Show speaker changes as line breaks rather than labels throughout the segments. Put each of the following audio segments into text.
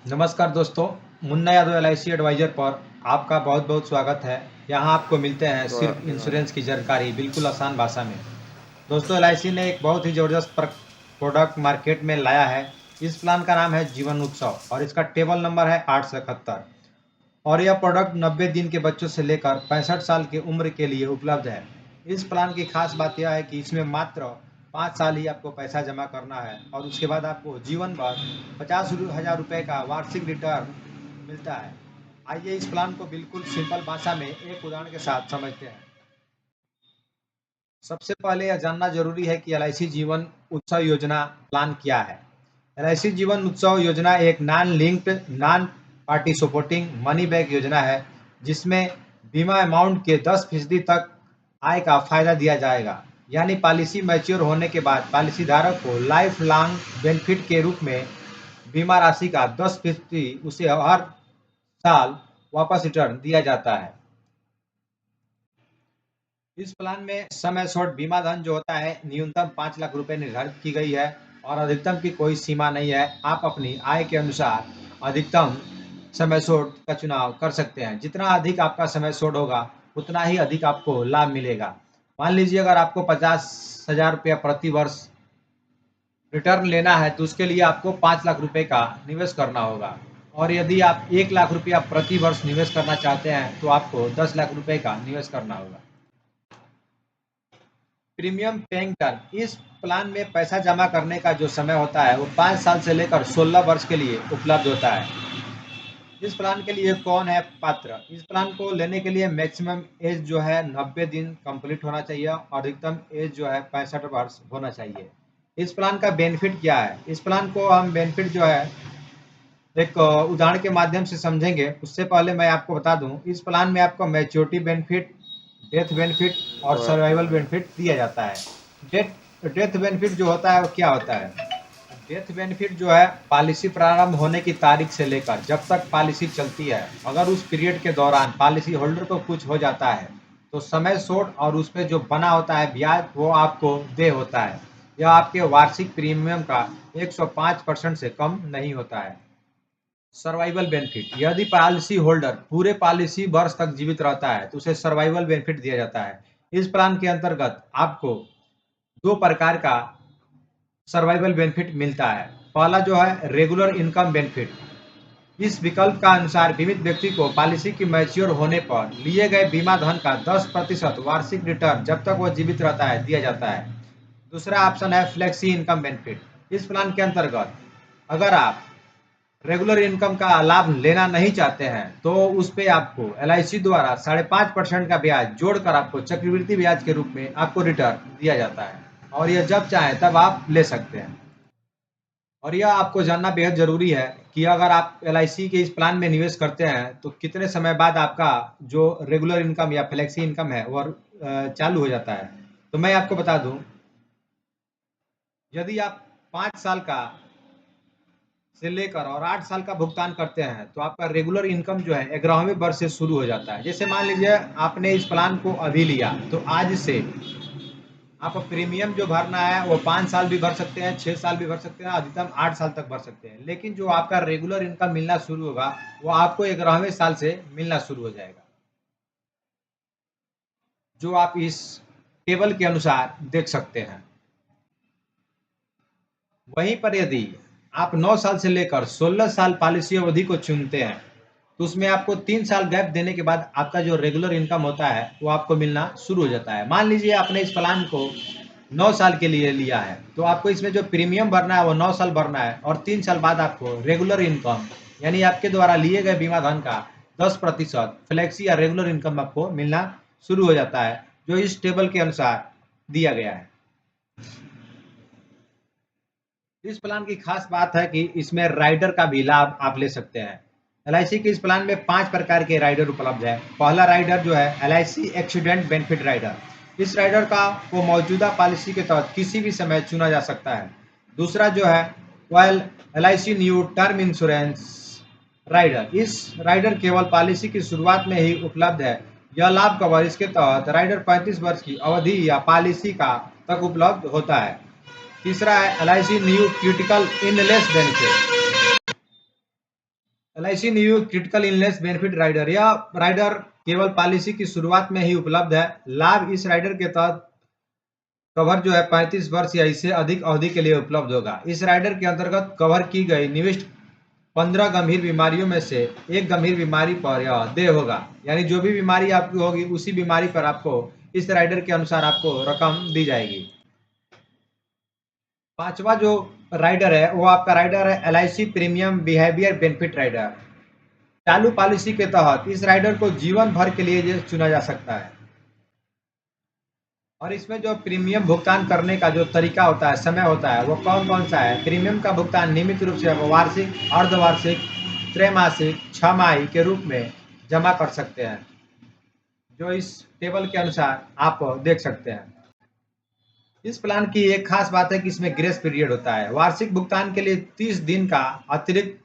नमस्कार दोस्तों, Munna Yadav LIC adviser पर आपका बहुत-बहुत स्वागत है। यहाँ आपको मिलते हैं सिर्फ इंश्योरेंस की जानकारी बिल्कुल आसान भाषा में। दोस्तों, एलआईसी ने एक बहुत ही ज़बरदस्त प्रोडक्ट मार्केट में लाया है। इस प्लान का नाम है जीवन उत्सव और इसका टेबल नंबर है 871 और यह प्रोडक्ट 90 दिन के बच्चों से लेकर 65 साल की उम्र के लिए उपलब्ध है। इस प्लान की खास बात यह है कि इसमें मात्र 5 साल ही आपको पैसा जमा करना है और उसके बाद आपको जीवन भर 50,000 रुपये का वार्षिक रिटर्न मिलता है। आइए इस प्लान को बिल्कुल सिंपल भाषा में एक उदाहरण के साथ समझते हैं। सबसे पहले यह जानना जरूरी है कि एलआईसी जीवन उत्सव योजना प्लान क्या है। एलआईसी जीवन उत्सव योजना एक non linked non party supporting money back योजना है जिसमें बीमा अमाउंट के 10% तक आय का फायदा दिया जाएगा। यानी पॉलिसी मैच्योर होने के बाद पॉलिसी धारक को लाइफ लॉन्ग बेनिफिट के रूप में बीमा राशि का 10% उसे हर साल वापस रिटर्न दिया जाता है। इस प्लान में सम एश्योर्ड बीमा धन जो होता है न्यूनतम 5 लाख रुपए निर्धारित की गई है और अधिकतम की कोई सीमा नहीं है। आप अपनी आय के अनुसार अधिकतम सम एश्योर्ड का चुनाव कर सकते हैं। जितना अधिक आपका सम एश्योर्ड होगा उतना ही अधिक आपको लाभ मिलेगा। मान लीजिए अगर आपको 50,000 रुपया प्रति वर्ष रिटर्न लेना है तो उसके लिए आपको 5 लाख रुपए का निवेश करना होगा और यदि आप 1 लाख रुपया प्रति वर्ष निवेश करना चाहते हैं तो आपको 10 लाख रुपए का निवेश करना होगा। प्रीमियम पेइंग टर्म इस प्लान में पैसा जमा करने का जो समय होता है वो 5 साल से लेकर 16 वर्ष के लिए उपलब्ध होता है। इस प्लान के लिए कौन है पात्र? इस प्लान को लेने के लिए मैक्सिमम एज जो है 90 दिन कंप्लीट होना चाहिए और अधिकतम एज जो है 65 वर्ष होना चाहिए। इस प्लान का बेनिफिट क्या है? इस प्लान को हम बेनिफिट जो है एक उदाहरण के माध्यम से समझेंगे। उससे पहले मैं आपको बता दूं, इस प्लान में आपको मैच्योरिटी बेनिफिट, डेथ बेनिफिट और सर्वाइवल बेनिफिट दिया जाता है। डेथ बेनिफिट जो होता है वो क्या होता है? डेथ बेनिफिट जो है पॉलिसी प्रारंभ होने की तारीख से लेकर जब तक पॉलिसी चलती है, अगर उस पीरियड के दौरान पॉलिसी होल्डर को कुछ हो जाता है तो समय शोट और उस पर जो बना होता है ब्याज वो आपको दे होता है। यह आपके वार्षिक प्रीमियम का 105% से कम नहीं होता है। सर्वाइवल बेनिफिट, यदि पॉलिसी होल्डर पूरे पॉलिसी वर्ष तक जीवित रहता है तो उसे सर्वाइवल बेनिफिट दिया जाता है। इस प्लान के अंतर्गत आपको 2 प्रकार का सर्वाइवल बेनिफिट मिलता है। पहला जो है रेगुलर इनकम बेनिफिट। इस विकल्प का अनुसार बीमित व्यक्ति को पॉलिसी की मैच्योर होने पर लिए गए बीमा धन का 10% वार्षिक रिटर्न जब तक वो जीवित रहता है दिया जाता है। दूसरा ऑप्शन है फ्लेक्सी इनकम बेनिफिट। इस प्लान के अंतर्गत अगर आप रेगुलर इनकम का लाभ लेना नहीं चाहते हैं तो उस पे आपको एलआईसी द्वारा 5.5% का ब्याज जोड़कर आपको चक्रवृद्धि ब्याज के रूप में आपको रिटर्न दिया जाता है और यह जब चाहें तब आप ले सकते हैं। और यह आपको जानना बेहद ज़रूरी है कि अगर आप एलआईसी के इस प्लान में निवेश करते हैं तो कितने समय बाद आपका जो रेगुलर इनकम या फ्लेक्सी इनकम है वह चालू हो जाता है। तो मैं आपको बता दूं, यदि आप 5 साल का से लेकर और 8 साल का भुगतान करते हैं तो आपका रेगुलर इनकम जो है 11वें वर्ष से शुरू हो जाता है। जैसे मान लीजिए आपने इस प्लान को अभी लिया तो आज से आप प्रीमियम जो भरना है वो 5 साल भी भर सकते हैं, 6 साल भी भर सकते हैं, अधिकतम 8 साल तक भर सकते हैं। लेकिन जो आपका रेगुलर इनकम मिलना शुरू होगा वो आपको 11वें साल से मिलना शुरू हो जाएगा, जो आप इस टेबल के अनुसार देख सकते हैं। वहीं पर यदि आप 9 साल से लेकर 16 साल पॉलिसी अवधि को चुनते हैं तो उसमें आपको 3 साल गैप देने के बाद आपका जो रेगुलर इनकम होता है वो आपको मिलना शुरू हो जाता है। मान लीजिए आपने इस प्लान को 9 साल के लिए लिया है तो आपको इसमें जो प्रीमियम भरना है वो 9 साल भरना है और 3 साल बाद आपको रेगुलर इनकम यानी आपके द्वारा लिए गए बीमा धन का 10% फ्लेक्सी या रेगुलर इनकम आपको मिलना शुरू हो जाता है, जो इस टेबल के अनुसार दिया गया है। इस प्लान की खास बात है कि इसमें राइडर का भी लाभ आप ले सकते हैं। एलआईसी के इस प्लान में 5 प्रकार के राइडर उपलब्ध है। पहला राइडर जो है एलआईसी एक्सीडेंट बेनिफिट राइडर। इस राइडर का को मौजूदा पॉलिसी के तहत किसी भी समय चुना जा सकता है। दूसरा जो है वह LIC new term insurance rider. इस राइडर केवल पॉलिसी की शुरुआत में ही उपलब्ध है। यह लाभ कवर इसके तहत राइडर 35 वर्ष की अवधि या पॉलिसी का तक उपलब्ध होता है। तीसरा है LIC new critical illness benefit. LIC new critical illness benefit rider, यह राइडर केवल पॉलिसी की शुरुआत में ही उपलब्ध है। लाभ, इस राइडर के तहत कवर जो है 35 वर्ष या इससे अधिक अवधि के लिए उपलब्ध होगा। इस राइडर के अंतर्गत कवर की गई निविष्ट 15 गंभीर बीमारियों में से एक गंभीर बीमारी पर यह देय होगा, यानी जो भी बीमारी आपकी होगी उसी बीमारी पर आपको इस राइडर के अनुसार आपको रकम दी जाएगी। पांचवा जो राइडर है वो आपका राइडर है LIC premium waiver benefit rider. चालू पॉलिसी के तहत इस राइडर को जीवन भर के लिए चुना जा सकता है और इसमें जो प्रीमियम भुगतान करने का जो तरीका होता है, समय होता है, वो कौन कौन सा है। प्रीमियम का भुगतान नियमित रूप से वार्षिक, अर्धवार्षिक, त्रैमासिक, छमाही के रूप में जमा कर सकते हैं, जो इस टेबल के अनुसार आप देख सकते हैं। इस प्लान की एक खास बात है कि इसमें ग्रेस पीरियड होता है। वार्षिक भुगतान के लिए 30 दिन का अतिरिक्त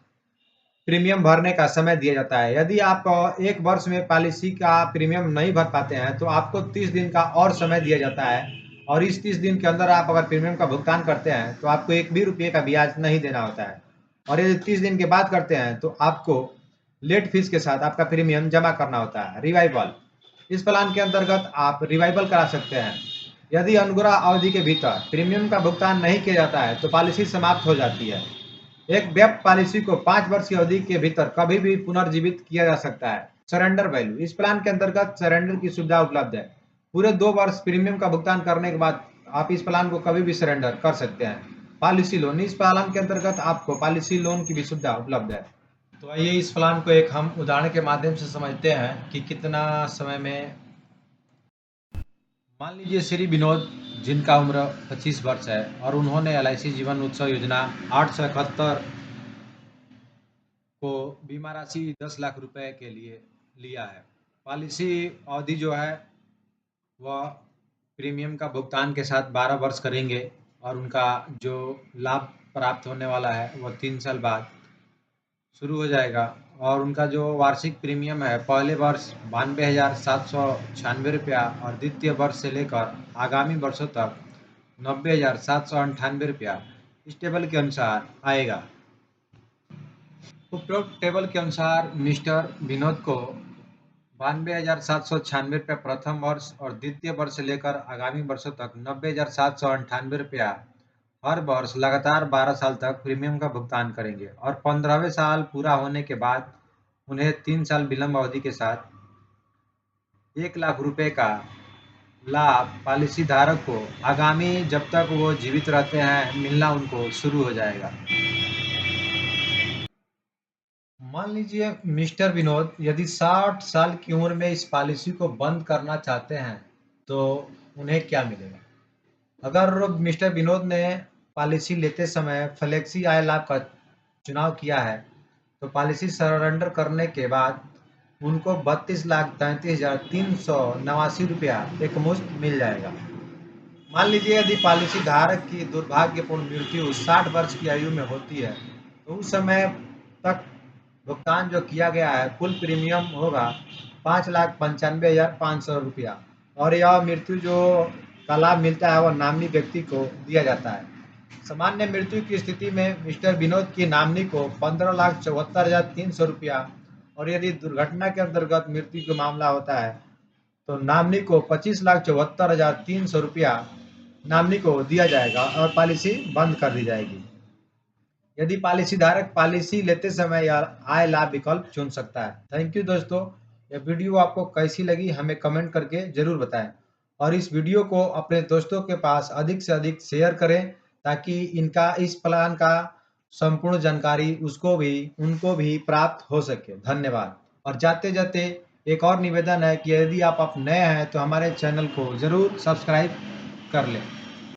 प्रीमियम भरने का समय दिया जाता है। यदि आप एक वर्ष में पॉलिसी का प्रीमियम नहीं भर पाते हैं तो आपको 30 दिन का और समय दिया जाता है और इस 30 दिन के अंदर आप अगर प्रीमियम का भुगतान करते हैं तो आपको एक भी रुपये का ब्याज नहीं देना होता है और यदि 30 दिन के बाद करते हैं तो आपको लेट फीस के साथ आपका प्रीमियम जमा करना होता है। रिवाइवल, इस प्लान के अंतर्गत आप रिवाइवल करा सकते हैं। यदि अनुग्रह अवधि के भीतर प्रीमियम का भुगतान नहीं किया जाता है तो पॉलिसी समाप्त हो जाती है। एक वेब पॉलिसी को 5 वर्ष की अवधि के भीतर कभी भी पुनर्जीवित किया जा सकता है। सरेंडर वैल्यू, इस प्लान के अंतर्गत सरेंडर की सुविधा उपलब्ध है। पूरे 2 वर्ष प्रीमियम का भुगतान करने के बाद आप इस प्लान को कभी भी सरेंडर कर सकते हैं। पॉलिसी लोन, इस प्लान के अंतर्गत आपको पॉलिसी लोन की भी सुविधा उपलब्ध है। तो आइए इस प्लान को एक हम उदाहरण के माध्यम से समझते हैं कि कितना समय में। मान लीजिए श्री विनोद, जिनका उम्र 25 वर्ष है और उन्होंने LIC जीवन उत्सव योजना 871 को बीमा राशि 10 लाख रुपए के लिए लिया है। पॉलिसी अवधि जो है वह प्रीमियम का भुगतान के साथ 12 वर्ष करेंगे और उनका जो लाभ प्राप्त होने वाला है वह 3 साल बाद शुरू हो जाएगा और उनका जो वार्षिक प्रीमियम है पहले वर्ष 92,796 रुपया और द्वितीय वर्ष से लेकर आगामी वर्षों तक 90,798 रुपया इस टेबल के अनुसार आएगा। उपरोक्त टेबल के अनुसार मिस्टर विनोद को 92,796 रुपया प्रथम वर्ष और द्वितीय वर्ष से लेकर आगामी वर्षों तक 90,798 रुपया हर वर्ष लगातार 12 साल तक प्रीमियम का भुगतान करेंगे और 15वें साल पूरा होने के बाद उन्हें 3 साल विलंब अवधि के साथ 1 लाख रुपए का लाभ पॉलिसी धारक को आगामी जब तक वो जीवित रहते हैं मिलना उनको शुरू हो जाएगा। मान लीजिए मिस्टर विनोद यदि 60 साल की उम्र में इस पॉलिसी को बंद करना चाहते हैं तो उन्हें क्या मिलेगा। अगर मिस्टर विनोद ने पॉलिसी लेते समय फ्लेक्सी आय लाभ का चुनाव किया है तो पॉलिसी सरेंडर करने के बाद उनको 32,33,389 रुपया एकमुश्त मिल जाएगा। मान लीजिए यदि पॉलिसी धारक की दुर्भाग्यपूर्ण मृत्यु 60 वर्ष की आयु में होती है तो उस समय तक भुगतान जो किया गया है कुल प्रीमियम होगा 5,95,500 रुपया और यह मृत्यु जो का लाभ मिलता है वह नामिनी व्यक्ति को दिया जाता है। सामान्य मृत्यु की स्थिति में मिस्टर विनोद की नामिनी को 15,74,300 रुपया और यदि दुर्घटना के अंतर्गत मृत्यु का मामला होता है तो नामिनी को 25,74,300 रुपया नामिनी को दिया जाएगा और पॉलिसी बंद कर दी जाएगी। यदि पॉलिसी धारक पॉलिसी लेते समय या आय लाभ विकल्प चुन सकता है। थैंक यू दोस्तों, यह वीडियो आपको कैसी लगी हमें कमेंट करके जरूर बताएं और इस वीडियो को अपने दोस्तों के पास अधिक से अधिक शेयर करें ताकि इनका इस प्लान का संपूर्ण जानकारी उनको भी प्राप्त हो सके। धन्यवाद। और जाते जाते एक और निवेदन है कि यदि आप नए हैं तो हमारे चैनल को जरूर सब्सक्राइब कर लें।